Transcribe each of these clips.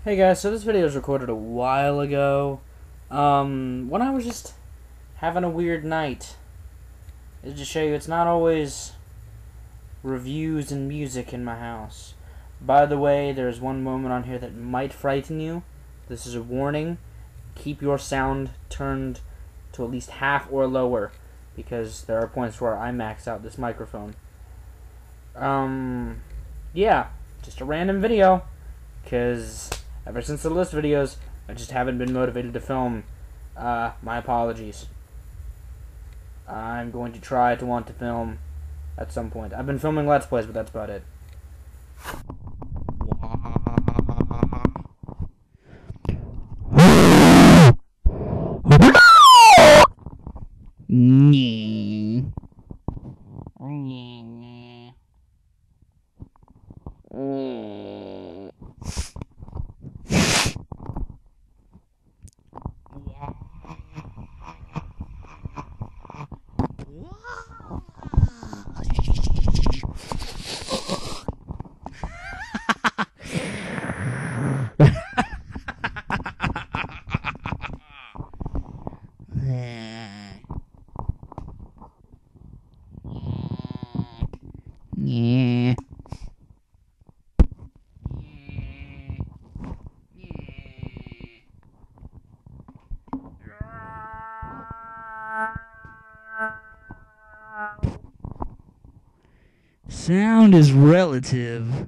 Hey guys, so this video was recorded a while ago, when I was just having a weird night. It's to show you it's not always reviews and music in my house. By the way, there's one moment on here that might frighten you. This is a warning. Keep your sound turned to at least half or lower, because there are points where I max out this microphone. Yeah, just a random video, because ever since the list videos, I just haven't been motivated to film. My apologies. I'm going to try to want to film at some point. I've been filming Let's Plays, but that's about it. Yeah. Sound is relative.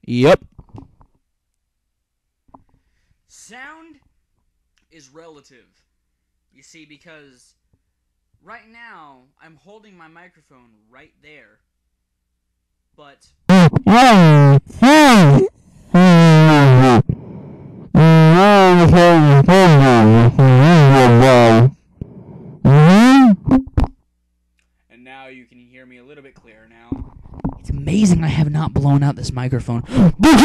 Yep. Sound is relative. You see, because right now I'm holding my microphone right there, but and now you can hear me a little bit clearer now. It's amazing I have not blown out this microphone. This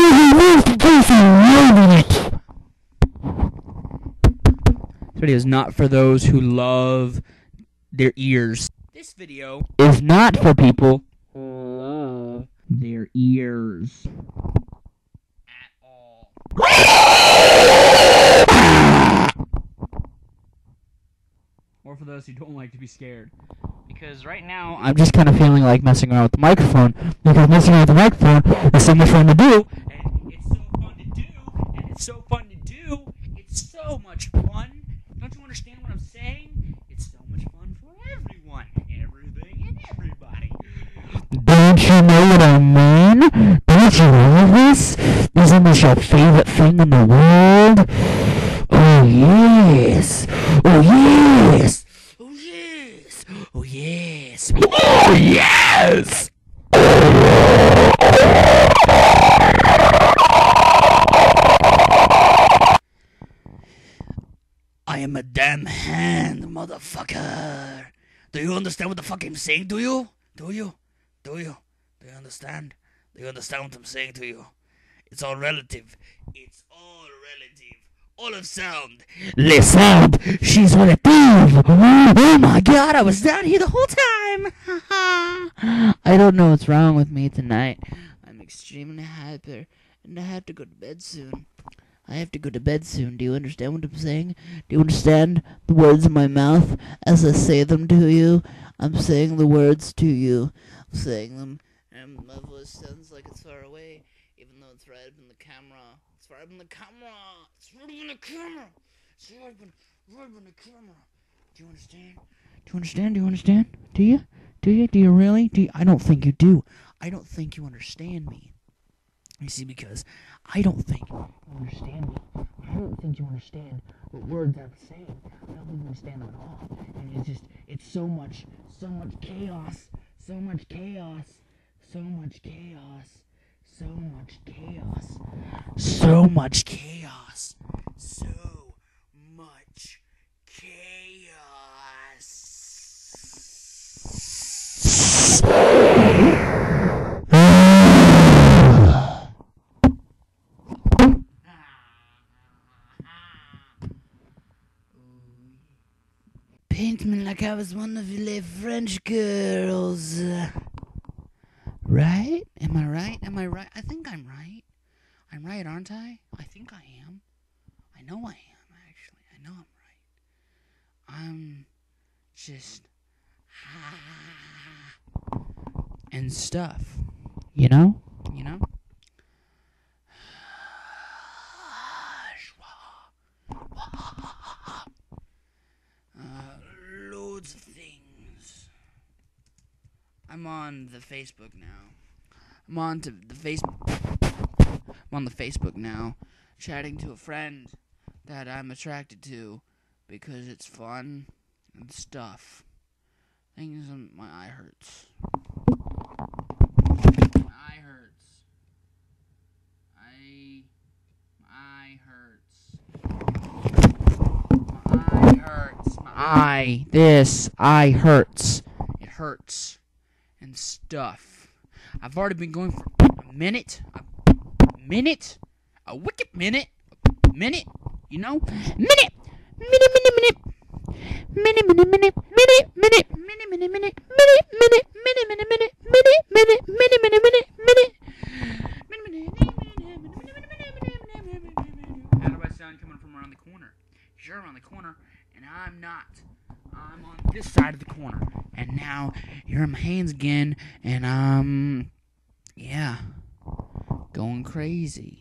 video is not for those who love their ears. This video is not for people who love their ears at all. Or for those who don't like to be scared. Because right now, I'm just kind of feeling like messing around with the microphone. Because messing around with the microphone is so much fun to do. And it's so fun to do. And it's so fun to do. It's so much fun. Don't you understand what I'm saying? It's so much fun for everyone. Everything and everybody. Don't you know what I mean? Don't you love this? Isn't this your favorite thing in the world? Oh yes! Oh yes! Oh yes! Oh yes! Oh yes! I am a damn hand, motherfucker. Do you understand what the fuck I'm saying? Do you? Do you? Do you? Do you understand? Do you understand what I'm saying to you? It's all relative. It's all relative. All of sound. Le sound. She's relative. Oh my god, I was down here the whole time. I don't know what's wrong with me tonight. I'm extremely hyper, and I have to go to bed soon. I have to go to bed soon. Do you understand what I'm saying? Do you understand the words in my mouth as I say them to you? I'm saying the words to you. I'm saying them, and my voice sounds like it's far away, even though it's right up in the camera. It's right up in the camera. It's right up in the camera. It's right up in the camera. Do you understand? Do you understand? Do you understand? Do you? Do you? Do you really? Do you? I don't think you do. I don't think you understand me. You see, because I don't think you understand me. I don't think you understand what words I'm saying. I don't think you understand them at all. And it's just, it's so much chaos. So much chaos. So much chaos. So much chaos. So much chaos. So much chaos. Paint me like a I was one of the French girls. Right? Am I right? Am I right? I think I'm right. I'm right, aren't I? I think I am. I know I am, actually. I know I'm right. I'm just... and stuff. You know? You know? Loads of things. I'm on the Facebook now. I'm on the Facebook now, chatting to a friend that I'm attracted to because it's fun and stuff. Things my eye hurts. My eye hurts. My eye hurts. My eye hurts. My eye. This eye hurts. It hurts and stuff. I've already been going for a minute, a wicked minute, you know, minute, How do I sound coming from around the corner? You're around the corner, and I'm not. I'm on this side of the corner, and now you're in my hands again, and yeah, going crazy.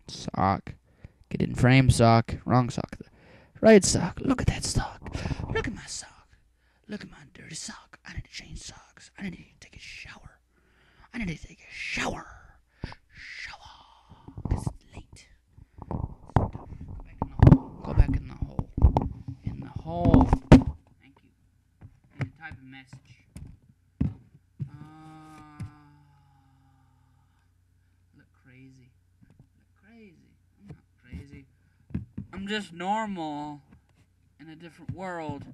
Sock. Get in frame, sock. Wrong sock. Right sock. Look at that sock. Look at my sock. Look at my dirty sock. I need to change socks. I need to take a shower. Because it's late. Go back in the hole. In the hole. Thank you. And type a message. Look crazy. I'm not crazy. I'm just normal in a different world.